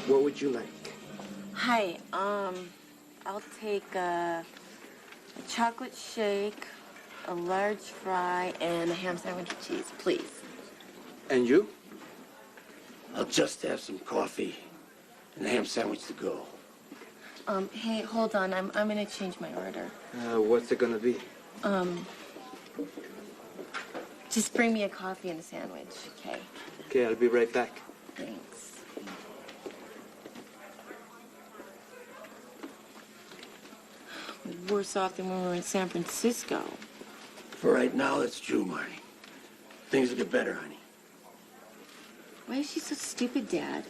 What would you like? Hi, I'll take a chocolate shake, a large fry, and a ham sandwich with cheese, please. And you? I'll just have some coffee and a ham sandwich to go. Hey, hold on. I'm gonna change my order. What's it gonna be? Just bring me a coffee and a sandwich, okay? Okay, I'll be right back. Thanks. We're worse off than when we were in San Francisco. For right now, that's true, Marnie. Things will get better, honey. Why is she so stupid, Dad?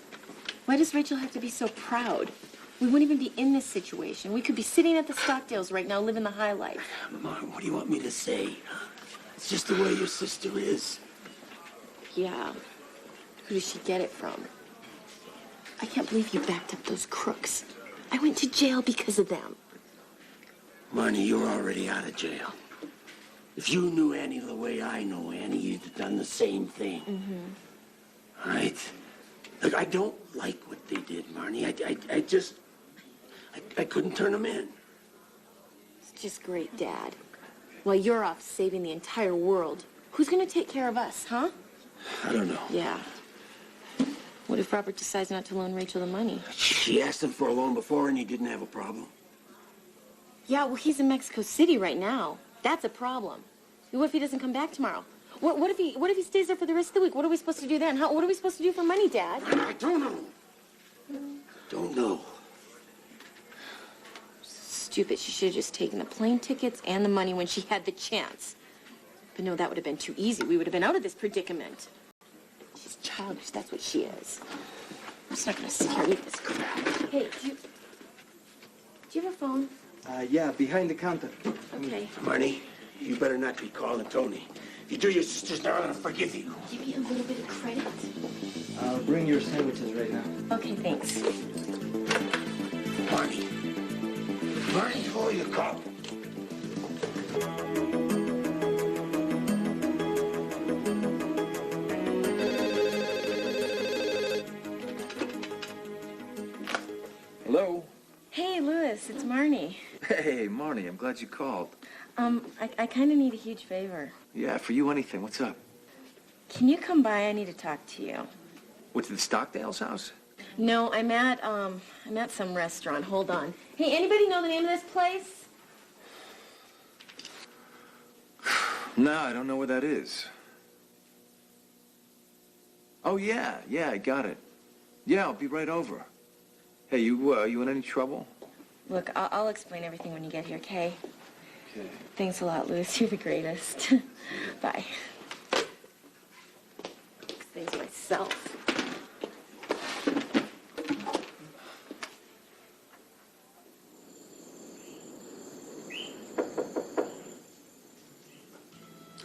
Why does Rachel have to be so proud? We wouldn't even be in this situation. We could be sitting at the Stockdales right now, living the high life. Marnie, what do you want me to say? It's just the way your sister is. Yeah. Who does she get it from? I can't believe you backed up those crooks. I went to jail because of them. Marnie, you're already out of jail. If you knew Annie the way I know Annie, you'd have done the same thing. Mm-hmm. All right? Look, I don't like what they did, Marnie. I couldn't turn them in. It's just great, Dad. While you're off saving the entire world, who's gonna take care of us, huh? I don't know. Yeah. What if Robert decides not to loan Rachel the money? She asked him for a loan before and he didn't have a problem. Yeah, well, he's in Mexico City right now. That's a problem. What if he doesn't come back tomorrow? What if he stays there for the rest of the week? What are we supposed to do then? What are we supposed to do for money, Dad? I don't know. Don't know. Stupid. She should have just taken the plane tickets and the money when she had the chance. But no, that would have been too easy. We would have been out of this predicament. She's childish. That's what she is. I'm just not going to sit here and eat this crap. Hey, do you have a phone? Yeah, behind the counter. Okay. Marnie, you better not be calling Tony. If you do, your sister's not going to forgive you. Give me a little bit of credit. I'll bring your sandwiches right now. Okay, thanks. Marnie. Marnie, who are you calling? Hello? Hey, Louis, it's Marnie. Hey, Marnie, I'm glad you called. I kind of need a huge favor. Yeah, for you, anything. What's up? Can you come by? I need to talk to you. What, to the Stockdale's house? No, I'm at some restaurant. Hold on. Hey, anybody know the name of this place? No, I don't know where that is. Oh, yeah, I got it. Yeah, I'll be right over. Hey, you in any trouble? Look, I'll explain everything when you get here, okay? Okay. Thanks a lot, Louis. You're the greatest. Bye. Fix things myself.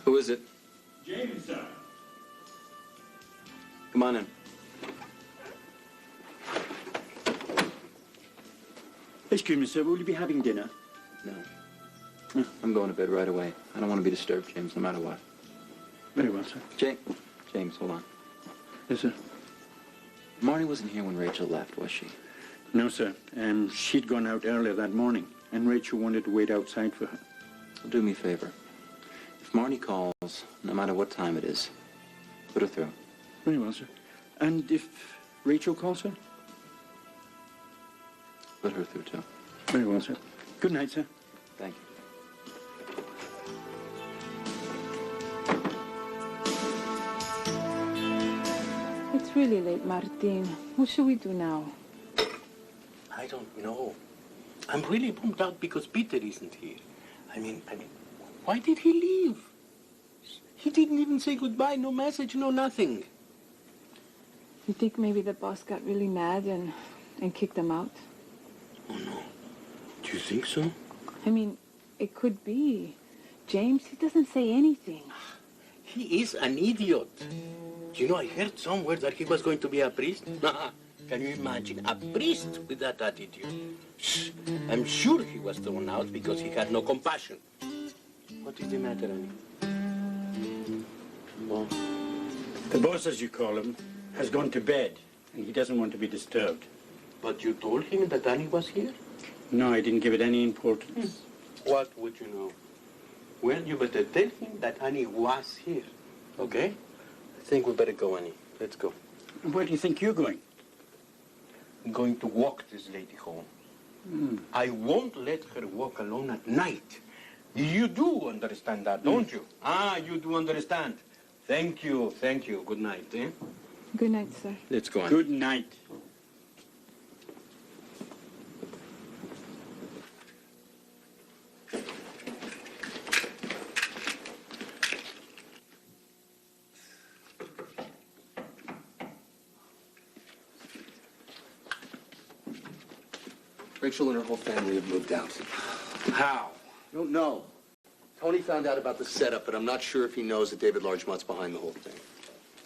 Who is it? James, sir. Come on in. Excuse me, sir. Will you be having dinner? No. I'm going to bed right away. I don't want to be disturbed, James, no matter what. Very well, sir. James, hold on. Yes, sir. Marnie wasn't here when Rachel left, was she? No, sir. She'd gone out earlier that morning, and Rachel wanted to wait outside for her. Well, do me a favor. If Marnie calls, no matter what time it is, put her through. Very well, sir. And if Rachel calls her? Put her through, too. Very well, sir. Good night, sir. Thank you. It's really late, Martin. What should we do now? I don't know. I'm really bummed out because Peter isn't here. I mean, why did he leave? He didn't even say goodbye, no message, no nothing. You think maybe the boss got really mad and kicked him out? Oh, no. Do you think so? I mean, it could be. James, he doesn't say anything. He is an idiot. You know, I heard somewhere that he was going to be a priest. Can you imagine? A priest with that attitude. I'm sure he was thrown out because he had no compassion. What is the matter, Annie? The boss, as you call him, has gone to bed, and he doesn't want to be disturbed. But you told him that Annie was here? No, I didn't give it any importance. What would you know? Well, you better tell him that Annie was here, okay? I think we better go, Annie. Let's go. Where do you think you're going? I'm going to walk this lady home. I won't let her walk alone at night. You do understand that, don't you? Ah, you do understand. Thank you, thank you. Good night, eh? Good night, sir. Let's go, Annie. Good night. Rachel and her whole family have moved out. How? I don't know. Tony found out about the setup, but I'm not sure if he knows that David Largemont's behind the whole thing.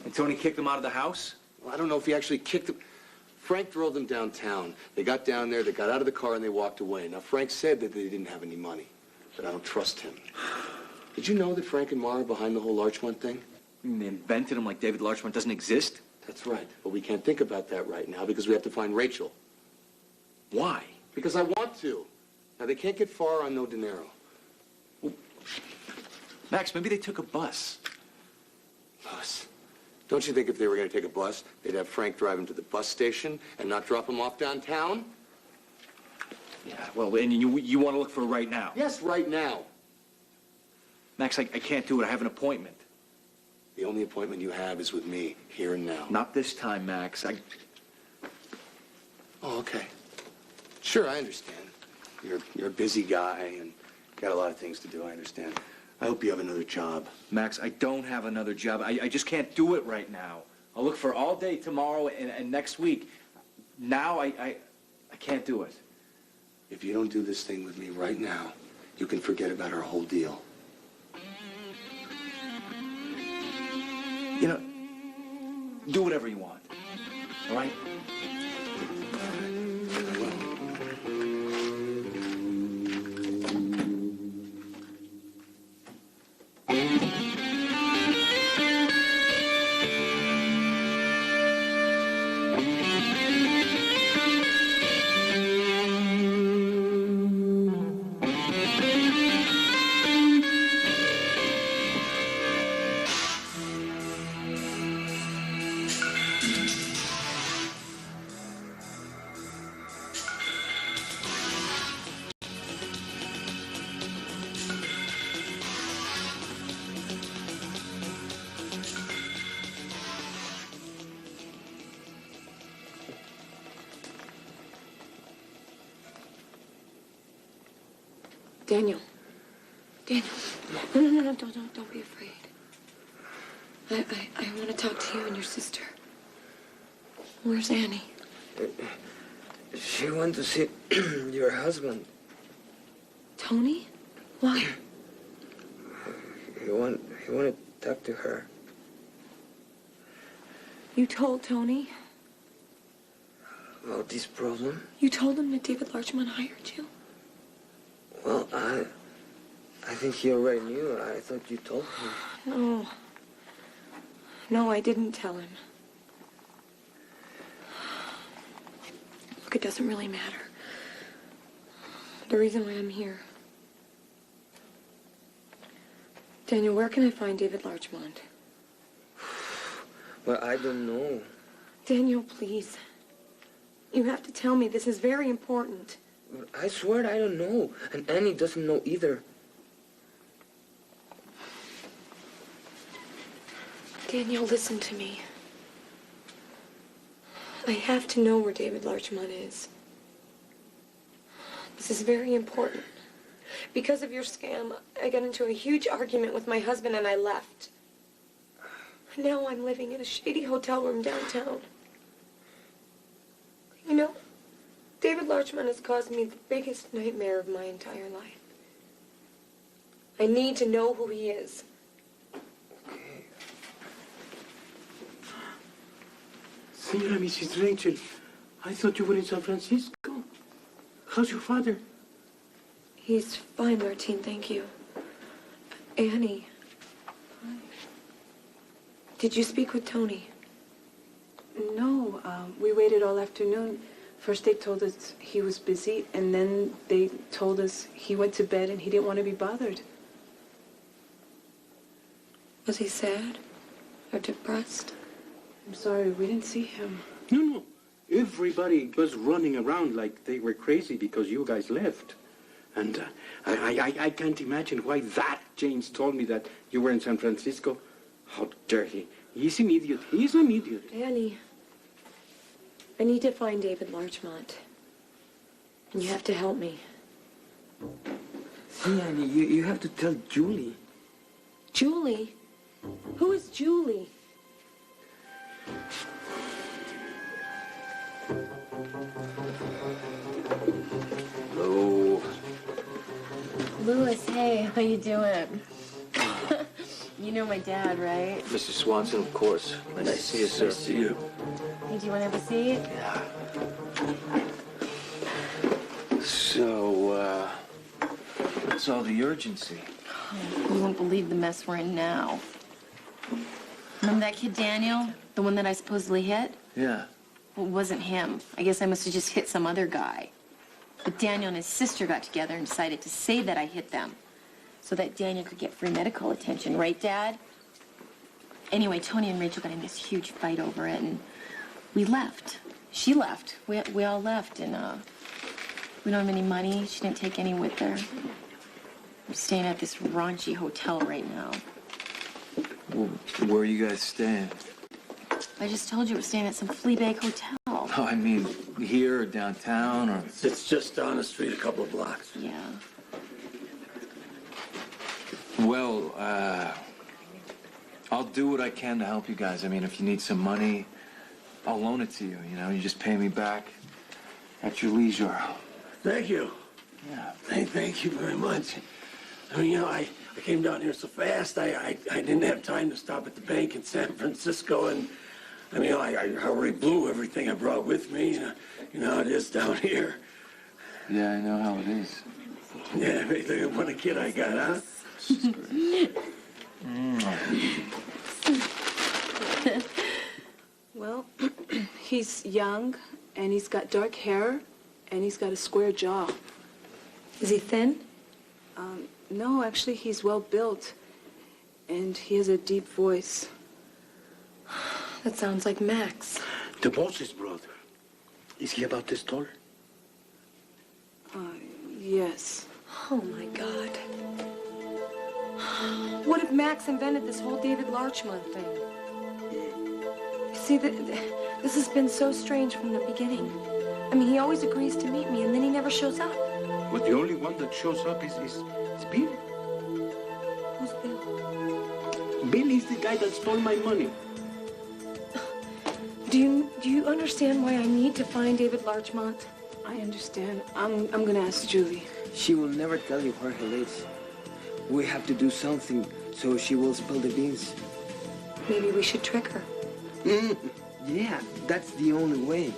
And Tony kicked them out of the house? Well, I don't know if he actually kicked them. Frank drove them downtown. They got down there, they got out of the car, and they walked away. Now, Frank said that they didn't have any money, but I don't trust him. Did you know that Frank and Mara are behind the whole Larchmont thing? You mean they invented him like David Larchmont doesn't exist? That's right. But we can't think about that right now because we have to find Rachel. Why? Because I want to. Now, they can't get far on no dinero. Max, maybe they took a bus. Bus? Don't you think if they were going to take a bus, they'd have Frank drive him to the bus station and not drop him off downtown? Yeah, well, and you want to look for her right now? Yes, right now. Max, I can't do it. I have an appointment. The only appointment you have is with me, here and now. Not this time, Max. Oh, okay. Sure, I understand. You're a busy guy and got a lot of things to do, I understand. I hope you have another job. Max, I don't have another job. I just can't do it right now. I'll look for all day tomorrow and next week. Now I can't do it. If you don't do this thing with me right now, you can forget about our whole deal. You know, do whatever you want. All right? I will. Daniel. Daniel. No, don't be afraid. I want to talk to you and your sister. Where's Annie? She went to see your husband. Tony? Why? He wanted to talk to her. You told Tony? About this problem? You told him that David Larchmont hired you? Well, I think he already knew. I thought you told him. No. No, I didn't tell him. Look, it doesn't really matter. The reason why I'm here. Daniel, where can I find David Larchmont? Well, I don't know. Daniel, please. You have to tell me. This is very important. I swear I don't know. And Annie doesn't know either. Daniel, listen to me. I have to know where David Larchmont is. This is very important. Because of your scam, I got into a huge argument with my husband and I left. Now I'm living in a shady hotel room downtown. You know, David Larchmont has caused me the biggest nightmare of my entire life. I need to know who he is. Okay. Senora Mrs. Rachel, I thought you were in San Francisco. How's your father? He's fine, Martine, thank you. Annie. Hi. Did you speak with Tony? No, we waited all afternoon. First they told us he was busy, and then they told us he went to bed and he didn't want to be bothered. Was he sad or depressed? I'm sorry, we didn't see him. No. Everybody was running around like they were crazy because you guys left. And I can't imagine why that James told me that you were in San Francisco. How dare he? He's an idiot. He's an idiot. Annie, I need to find David Larchmont. And you have to help me. See, Annie, you have to tell Julie. Julie? Who is Julie? Hello. Louis, hey, how you doing? You know my dad, right? Mr. Swanson, of course. Nice to see you, sir. Nice to see you. Hey, do you want to have a seat? Yeah. So, What's all the urgency? You won't believe the mess we're in now. Remember that kid Daniel? The one that I supposedly hit? Yeah. Well, it wasn't him. I guess I must have just hit some other guy. But Daniel and his sister got together and decided to say that I hit them so that Daniel could get free medical attention. Right, Dad? Anyway, Tony and Rachel got in this huge fight over it, and we left. She left. We all left, and we don't have any money. She didn't take any with her. We're staying at this raunchy hotel right now. Well, where are you guys staying? I just told you we're staying at some Fleabag hotel. Oh, I mean, here or downtown or... It's just down the street a couple of blocks. Yeah. Well, I'll do what I can to help you guys. I mean, if you need some money, I'll loan it to you, you know? You just pay me back at your leisure. Thank you. Yeah. Thank you very much. I mean, I came down here so fast, I didn't have time to stop at the bank in San Francisco, and I mean, I already blew everything I brought with me. You know how it is down here. Yeah, I know how it is. Yeah, what a kid I got, huh? Well, he's young, and he's got dark hair, and he's got a square jaw. Is he thin? No, actually, he's well built, and he has a deep voice. That sounds like Max. The boss's brother. Is he about this tall? Yes. Oh, my God. What if Max invented this whole David Larchmont thing? See, this has been so strange from the beginning. I mean, he always agrees to meet me, and then he never shows up. But the only one that shows up is Bill. Who's Bill? Bill is the guy that stole my money. Do you understand why I need to find David Larchmont? I understand. I'm gonna ask Julie. She will never tell you where he lives. We have to do something so she will spill the beans. Maybe we should trick her. Yeah, that's the only way.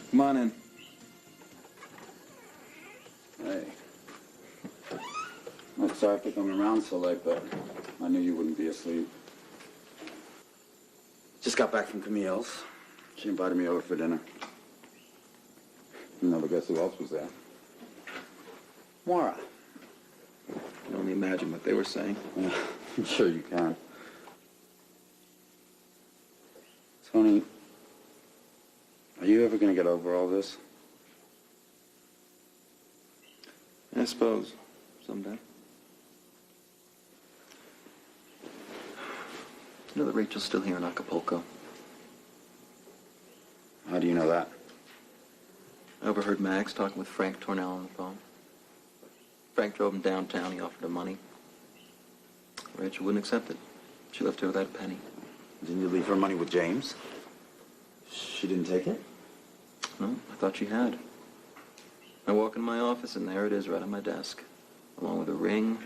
Come on in. Hey. I'm sorry for coming around so late, but I knew you wouldn't be asleep. Just got back from Camille's. She invited me over for dinner. You know, but guess who else was there? Maura. I can only imagine what they were saying. Yeah, I'm sure you can. Tony, are you ever going to get over all this? I suppose, someday. You know that Rachel's still here in Acapulco? How do you know that? I overheard Max talking with Frank Tornell on the phone. Frank drove him downtown. He offered her money. Rachel wouldn't accept it. She left her without a penny. Didn't you leave her money with James? She didn't take it? No, I thought she had. I walk in my office, and there it is right on my desk, along with a ring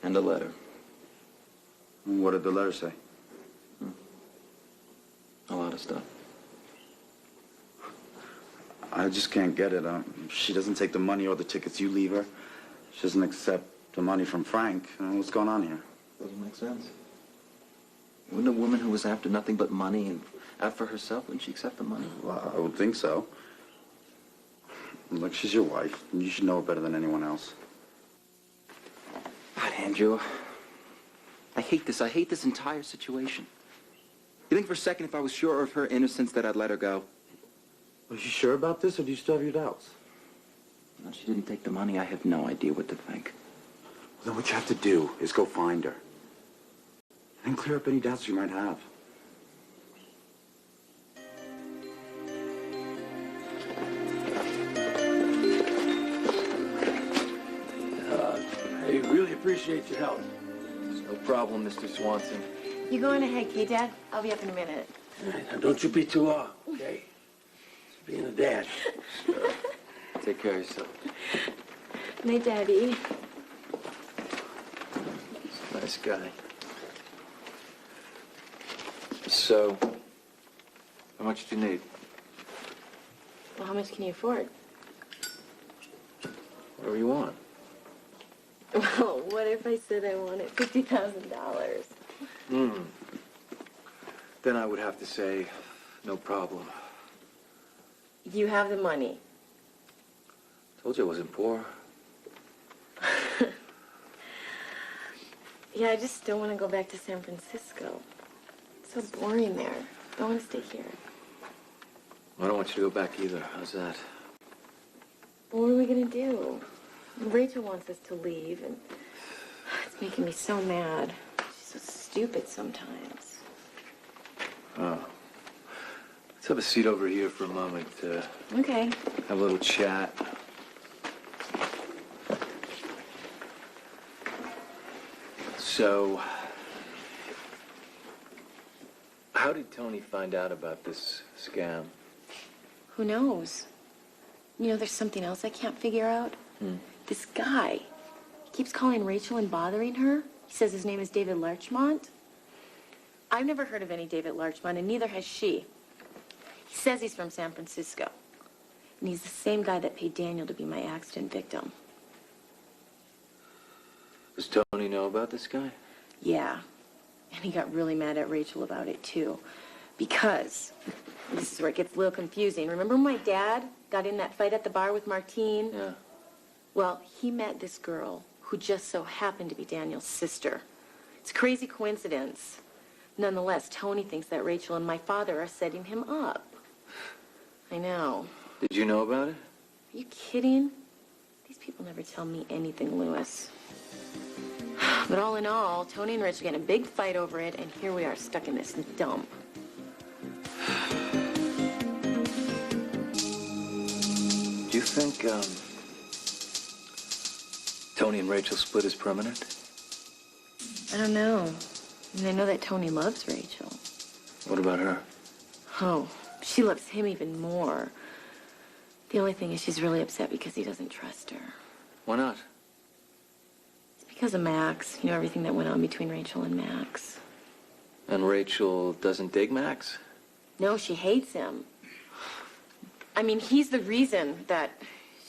and a letter. And what did the letter say? A lot of stuff. I just can't get it. She doesn't take the money or the tickets you leave her. She doesn't accept the money from Frank. What's going on here? Doesn't make sense. Wouldn't a woman who was after nothing but money and out for herself, wouldn't she accept the money? Well, I would think so. Look, she's your wife. You should know her better than anyone else. God, Andrew, I hate this. I hate this entire situation. You think for a second if I was sure of her innocence that I'd let her go? Are you sure about this, or do you still have your doubts? No, she didn't take the money. I have no idea what to think. Then what you have to do is go find her. And clear up any doubts you might have. I really appreciate your help. No problem, Mr. Swanson. You going ahead, okay, Dad? I'll be up in a minute. All right, now don't you be too long, okay? It's being a dad. Take care of yourself. Night, Daddy. Nice guy. So, how much do you need? Well, how much can you afford? Whatever you want. Well, what if I said I wanted $50,000? Then I would have to say, no problem. You have the money. Told you I wasn't poor. Yeah, I just don't want to go back to San Francisco. It's so boring there. I want to stay here. I don't want you to go back either. How's that? Well, what are we going to do? Rachel wants us to leave, and it's making me so mad. She's so stupid sometimes. Oh. Let's have a seat over here for a moment. Okay. Have a little chat. So, how did Tony find out about this scam? Who knows? You know, there's something else I can't figure out. This guy, he keeps calling Rachel and bothering her. He says his name is David Larchmont. I've never heard of any David Larchmont, and neither has she. He says he's from San Francisco. And he's the same guy that paid Daniel to be my accident victim. Does Tony know about this guy? Yeah. And he got really mad at Rachel about it, too. Because, this is where it gets a little confusing. Remember when my dad got in that fight at the bar with Martine? Yeah. Well, he met this girl who just so happened to be Daniel's sister. It's a crazy coincidence. Nonetheless, Tony thinks that Rachel and my father are setting him up. I know. Did you know about it? Are you kidding? These people never tell me anything, Louis. But all in all, Tony and Rich are getting a big fight over it, and here we are stuck in this dump. Do you think, Tony and Rachel split is permanent? I don't know. I mean, I know that Tony loves Rachel. What about her? Oh, she loves him even more. The only thing is she's really upset because he doesn't trust her. Why not? It's because of Max. You know, everything that went on between Rachel and Max. And Rachel doesn't dig Max? No, she hates him. I mean, he's the reason that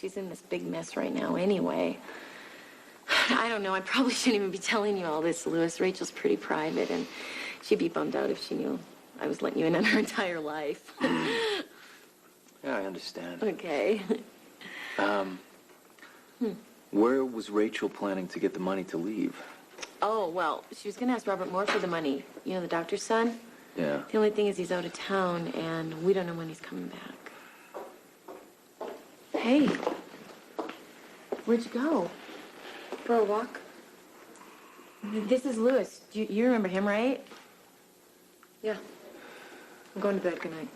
she's in this big mess right now anyway. I don't know. I probably shouldn't even be telling you all this, Louis. Rachel's pretty private, and she'd be bummed out if she knew I was letting you in on her entire life. Yeah, I understand. Okay. Where was Rachel planning to get the money to leave? Oh, well, she was going to ask Robert Moore for the money. You know, the doctor's son? Yeah. The only thing is he's out of town, and we don't know when he's coming back. Hey, where'd you go? For a walk? This is Louis. You remember him, right? Yeah. I'm going to bed. Good night.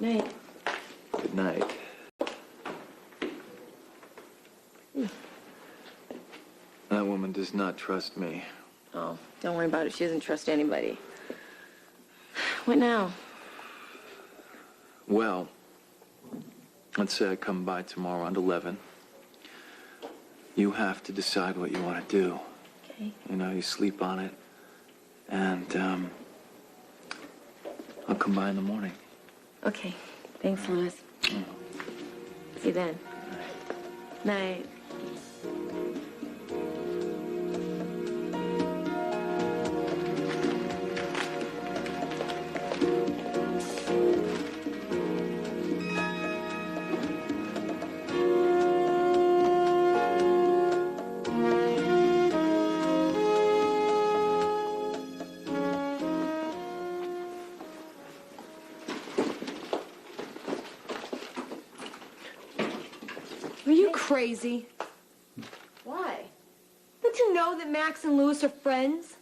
Night. Good night. That woman does not trust me. Oh, don't worry about it. She doesn't trust anybody. What now? Well, let's say I come by tomorrow around 11. You have to decide what you want to do. Okay. You know, you sleep on it. And, I'll come by in the morning. Okay. Thanks, Louis. Mm. See you then. Night. Are you crazy? Why? Don't you know that Max and Louis are friends?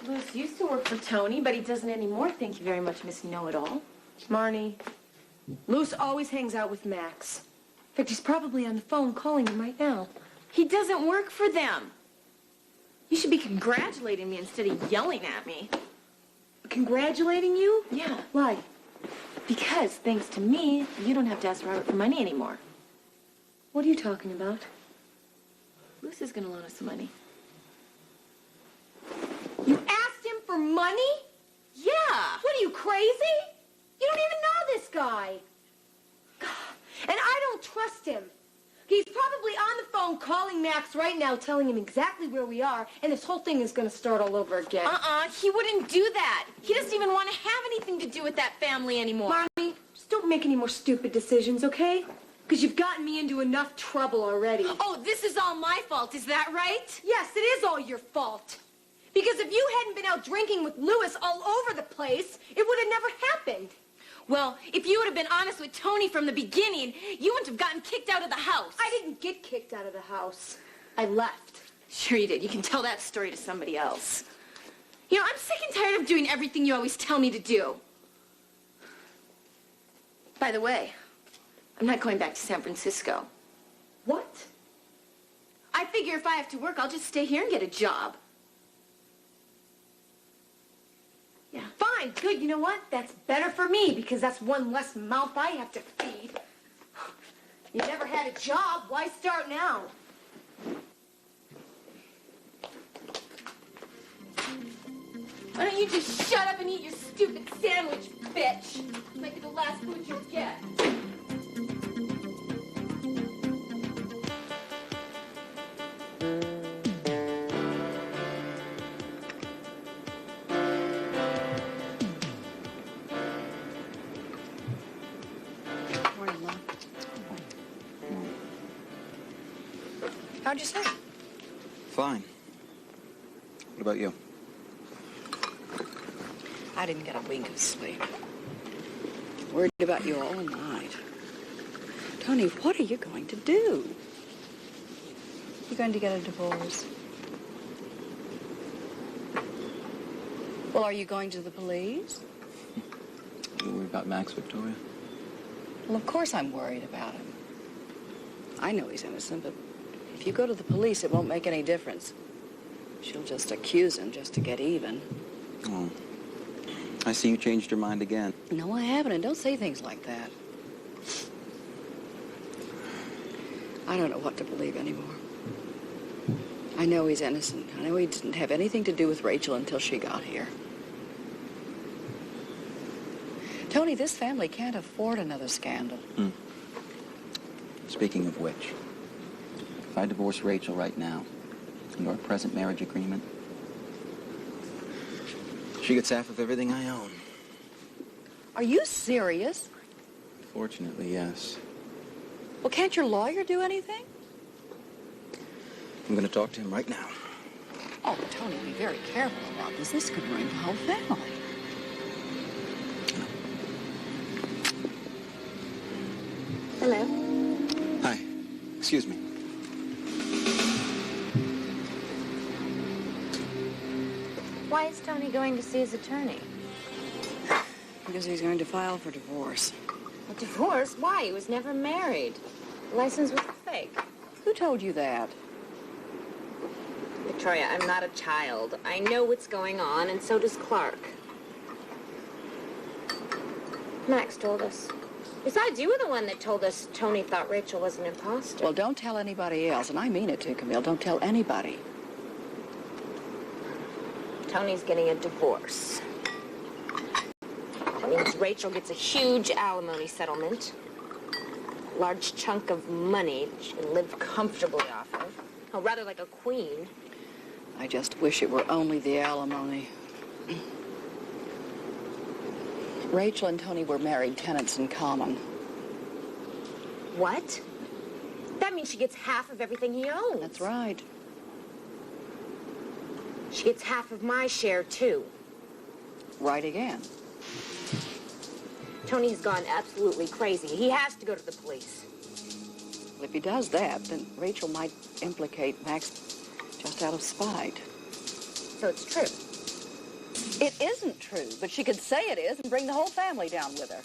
Louis used to work for Tony, but he doesn't anymore. Thank you very much, Miss Know-It-All. Marnie, Louis always hangs out with Max. In fact, he's probably on the phone calling him right now. He doesn't work for them. You should be congratulating me instead of yelling at me. Congratulating you? Yeah. Why? Because, thanks to me, you don't have to ask Robert for money anymore. What are you talking about? Louis is gonna loan us some money. You asked him for money? Yeah! What are you, crazy? You don't even know this guy. And I don't trust him. He's probably on the phone calling Max right now, telling him exactly where we are, and this whole thing is going to start all over again. He wouldn't do that. He doesn't even want to have anything to do with that family anymore. Marnie, just don't make any more stupid decisions, okay? Because you've gotten me into enough trouble already. Oh, this is all my fault, is that right? Yes, it is all your fault. Because if you hadn't been out drinking with Louis all over the place, it would have never happened. Well, if you would have been honest with Tony from the beginning, you wouldn't have gotten kicked out of the house. I didn't get kicked out of the house. I left. Sure you did. You can tell that story to somebody else. You know, I'm sick and tired of doing everything you always tell me to do. By the way, I'm not going back to San Francisco. What? I figure if I have to work, I'll just stay here and get a job. Yeah. Fine, good. You know what? That's better for me because that's one less mouth I have to feed. You never had a job. Why start now? Why don't you just shut up and eat your stupid sandwich, bitch? It might be the last food you'll get. Morning, Mom. How'd you sleep? Fine. What about you? I didn't get a wink of sleep. Worried about you all night. Tony, what are you going to do? You going to get a divorce? Well, are you going to the police? You worried about Max, Victoria? Well, of course I'm worried about him. I know he's innocent, but if you go to the police, it won't make any difference. She'll just accuse him just to get even. Oh. I see you changed your mind again. No, I haven't, and don't say things like that. I don't know what to believe anymore. I know he's innocent. I know he didn't have anything to do with Rachel until she got here. Tony, this family can't afford another scandal. Speaking of which, if I divorce Rachel right now, under our present marriage agreement, she gets half of everything I own. Are you serious? Fortunately, yes. Well, can't your lawyer do anything? I'm going to talk to him right now. Oh, Tony, be very careful about this. This could ruin the whole family. Hello. Hi. Excuse me. Why is Tony going to see his attorney? Because he's going to file for divorce. A divorce? Why? He was never married. The license was fake. Who told you that? Victoria, I'm not a child. I know what's going on, and so does Clark. Max told us. Besides, you were the one that told us Tony thought Rachel was an imposter. Well, don't tell anybody else, and I mean it too, Camille. Don't tell anybody. Tony's getting a divorce. That means Rachel gets a huge alimony settlement. large chunk of money that she can live comfortably off of. Oh, rather like a queen. I just wish it were only the alimony. Rachel and Tony were married tenants in common. What? That means she gets half of everything he owns. That's right. She gets half of my share, too. Right again. Tony has gone absolutely crazy. He has to go to the police. Well, if he does that, then Rachel might implicate Max just out of spite. So it's true. It isn't true, but she could say it is and bring the whole family down with her.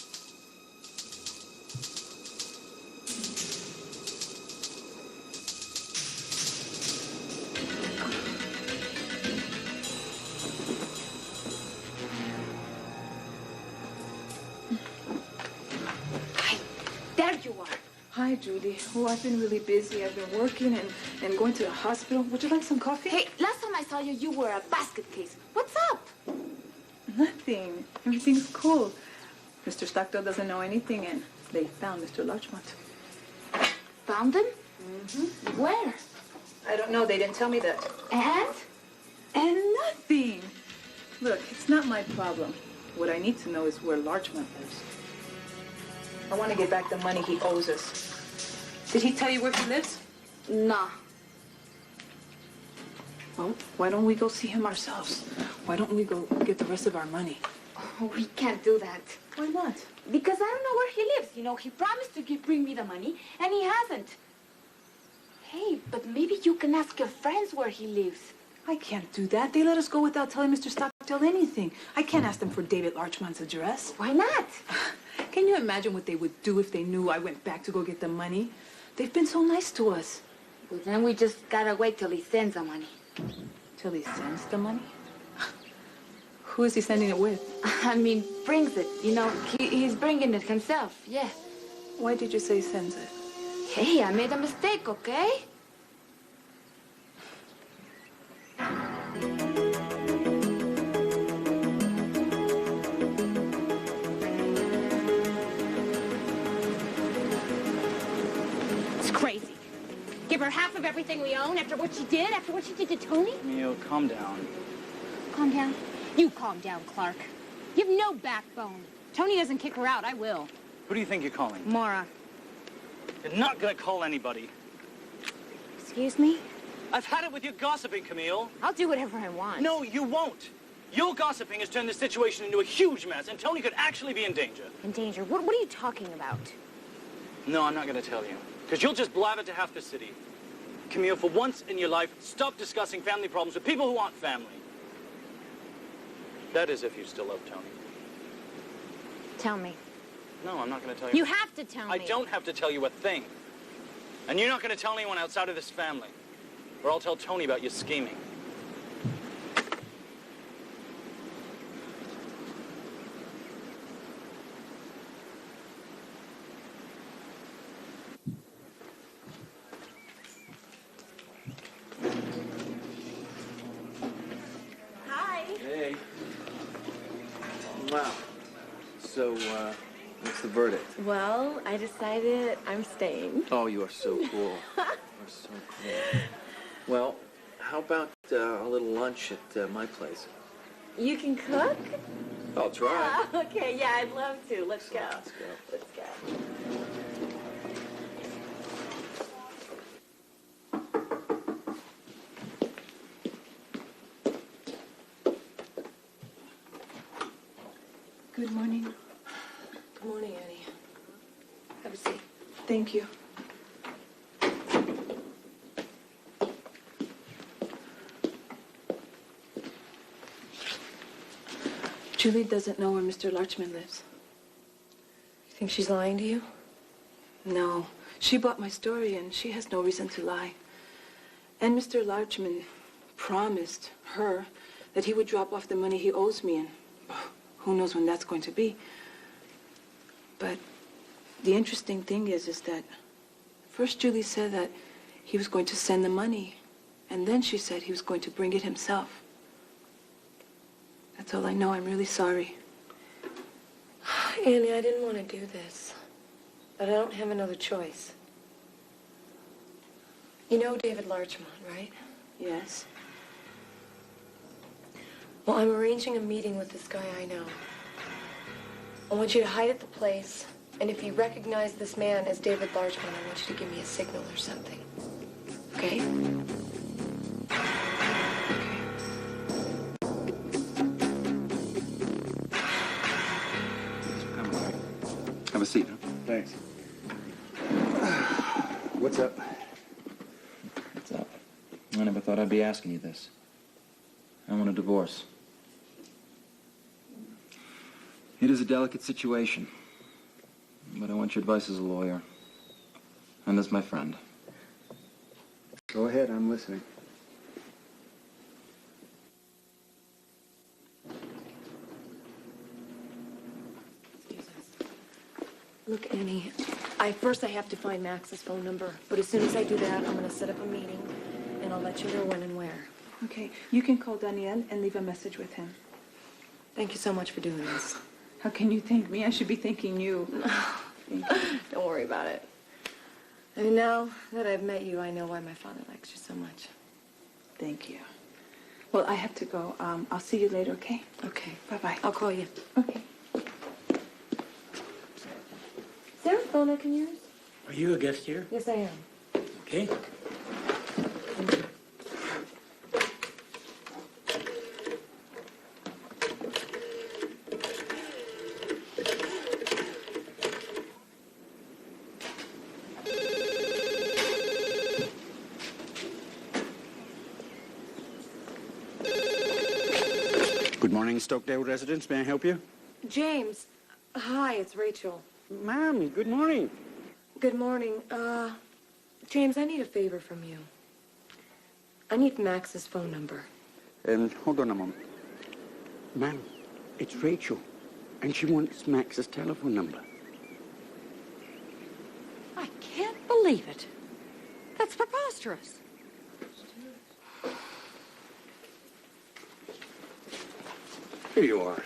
There you are. Hi, Judy. Oh, I've been really busy. I've been working and going to the hospital. Would you like some coffee? Hey, last time I saw you, you were a basket case. What's up? Nothing. Everything's cool. Mr. Stockdale doesn't know anything, and they found Mr. Larchmont. Found them? Mm-hmm. Where? I don't know. They didn't tell me that. And? And nothing. Look, it's not my problem. What I need to know is where Larchmont lives. I want to get back the money he owes us. Did he tell you where he lives? Nah. Well, why don't we go see him ourselves? Why don't we go get the rest of our money? Oh, we can't do that. Why not? Because I don't know where he lives. You know, he promised to bring me the money, and he hasn't. Hey, but maybe you can ask your friends where he lives. I can't do that. They let us go without telling Mr. Stockdale anything. I can't ask them for David Larchmont's address. Why not? Can you imagine what they would do if they knew I went back to go get the money? They've been so nice to us. Well, then we just gotta wait till he sends the money. Till he sends the money? Who is he sending it with? I mean, brings it. You know, he's bringing it himself, yeah. Why did you say sends it? Hey, I made a mistake, okay? It's crazy. Give her half of everything we own after what she did to Tony? Camille, calm down. Calm down. You calm down, Clark. You have no backbone. Tony doesn't kick her out, I will. Who do you think you're calling? Maura. You're not gonna call anybody. Excuse me? I've had it with your gossiping, Camille. I'll do whatever I want. No, you won't. Your gossiping has turned the situation into a huge mess, and Tony could actually be in danger. In danger? What are you talking about? No, I'm not gonna tell you. Because you'll just blab it to half the city. Camille, for once in your life, stop discussing family problems with people who aren't family. That is if you still love Tony. Tell me. No, I'm not going to tell you. You have to tell me. I don't have to tell you a thing. And you're not going to tell anyone outside of this family. Or I'll tell Tony about your scheming. Hi. Hey. Wow. So, what's the verdict? Well, I decided I'm staying. Oh, you are so cool. You are so cool. Well, how about a little lunch at my place? You can cook? I'll try. Okay, yeah, I'd love to. Let's go. Let's go. Let's go. Good morning. Good morning, Annie. Have a seat. Thank you. Julie doesn't know where Mr. Larchmont lives. You think she's lying to you? No. She bought my story, and she has no reason to lie. And Mr. Larchmont promised her that he would drop off the money he owes me, and who knows when that's going to be. But the interesting thing is that first Julie said that he was going to send the money, and then she said he was going to bring it himself. That's all I know. I'm really sorry. Annie, I didn't want to do this. but I don't have another choice. You know David Larchmont, right? Yes. Well, I'm arranging a meeting with this guy I know. I want you to hide at the place, and if you recognize this man as David Larchmont, I want you to give me a signal or something. Okay? Have a seat, huh? Thanks. What's up? What's up? I never thought I'd be asking you this. I want a divorce. It is a delicate situation, but I want your advice as a lawyer and as my friend. Go ahead, I'm listening. Look, Annie, first I have to find Max's phone number, but as soon as I do that, I'm going to set up a meeting, and I'll let you know when and where. Okay, you can call Daniel and leave a message with him. Thank you so much for doing this. How can you thank me? I should be thanking you. Thank you. Don't worry about it. And now that I've met you, I know why my father likes you so much. Thank you. Well, I have to go. I'll see you later, okay? Okay. Bye-bye. I'll call you. Okay. Is there a phone I can use? Are you a guest here? Yes, I am. Okay. Good morning, Stokedale residents. May I help you? James. Hi, it's Rachel. Ma'am, good morning. Good morning. James, I need a favor from you. I need Max's phone number. Hold on a moment. Ma'am, it's Rachel, and she wants Max's telephone number. I can't believe it. That's preposterous. Here you are.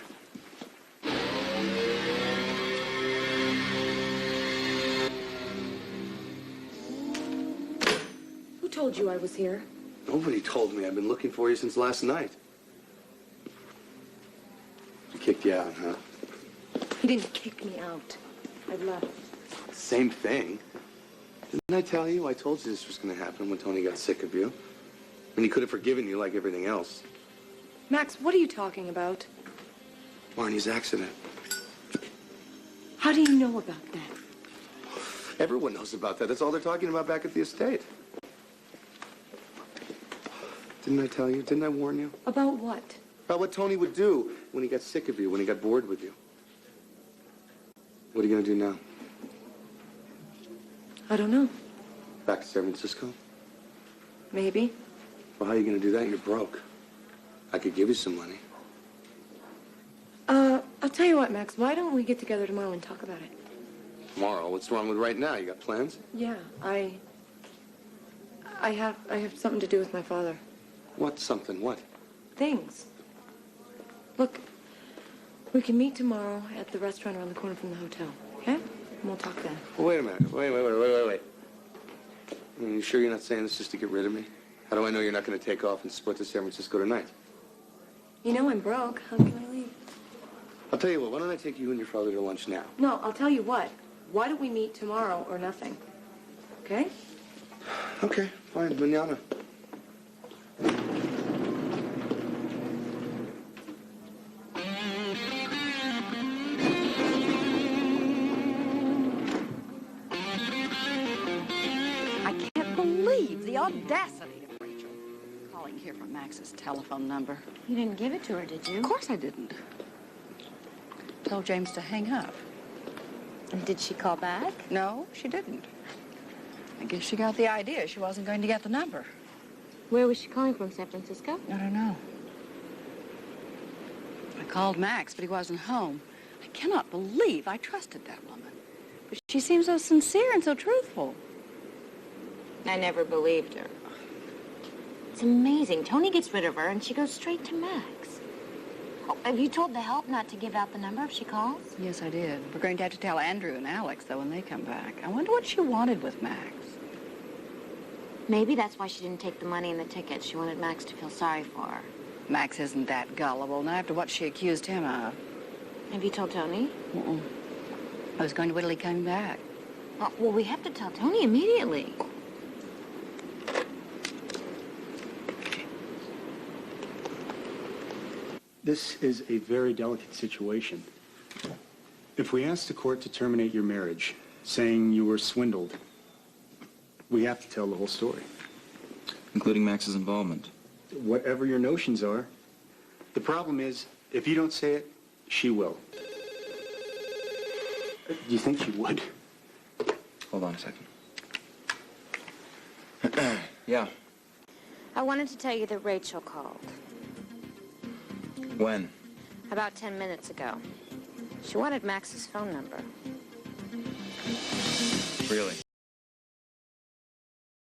Who told you I was here? Nobody told me. I've been looking for you since last night. He kicked you out, huh? He didn't kick me out. I left. Same thing. Didn't I tell you? I told you this was going to happen when Tony got sick of you. And he could have forgiven you like everything else. Max, what are you talking about? Marnie's accident. How do you know about that? Everyone knows about that. That's all they're talking about back at the estate. Didn't I tell you? Didn't I warn you? About what? About what Tony would do when he got sick of you, when he got bored with you. What are you going to do now? I don't know. Back to San Francisco? Maybe. Well, how are you going to do that? You're broke. I could give you some money. I'll tell you what, Max. Why don't we get together tomorrow and talk about it? Tomorrow? What's wrong with right now? You got plans? Yeah, I have something to do with my father. What something? What? Things. Look, we can meet tomorrow at the restaurant around the corner from the hotel, okay? And we'll talk then. Well, wait a minute. Wait. Are you sure you're not saying this just to get rid of me? How do I know you're not going to take off and split to San Francisco tonight? You know I'm broke. How can I leave? I'll tell you what. Why don't I take you and your father to lunch now? No, I'll tell you what. Why don't we meet tomorrow or nothing? Okay? Okay, fine. Mañana. I can't believe the audacity of Rachel calling here from Max's telephone number. You didn't give it to her, did you? Of course I didn't. Told James to hang up. And did she call back? No, she didn't. I guess she got the idea she wasn't going to get the number. Where was she calling from, San Francisco? I don't know. I called Max, but he wasn't home. I cannot believe I trusted that woman. But she seems so sincere and so truthful. I never believed her. It's amazing. Tony gets rid of her, and she goes straight to Max. Oh, have you told the help not to give out the number if she calls? Yes, I did. We're going to have to tell Andrew and Alex, though, when they come back. I wonder what she wanted with Max. Maybe that's why she didn't take the money and the tickets. She wanted Max to feel sorry for her. Max isn't that gullible, not after what she accused him of. Have you told Tony? Mm-mm. I was going to wait till he came back. Oh, well, we have to tell Tony immediately. This is a very delicate situation. If we ask the court to terminate your marriage, saying you were swindled, we have to tell the whole story. Including Max's involvement. Whatever your notions are. The problem is, if you don't say it, she will. Do you think she would? Hold on a second. Yeah. I wanted to tell you that Rachel called. When? About 10 minutes ago. She wanted Max's phone number. Really?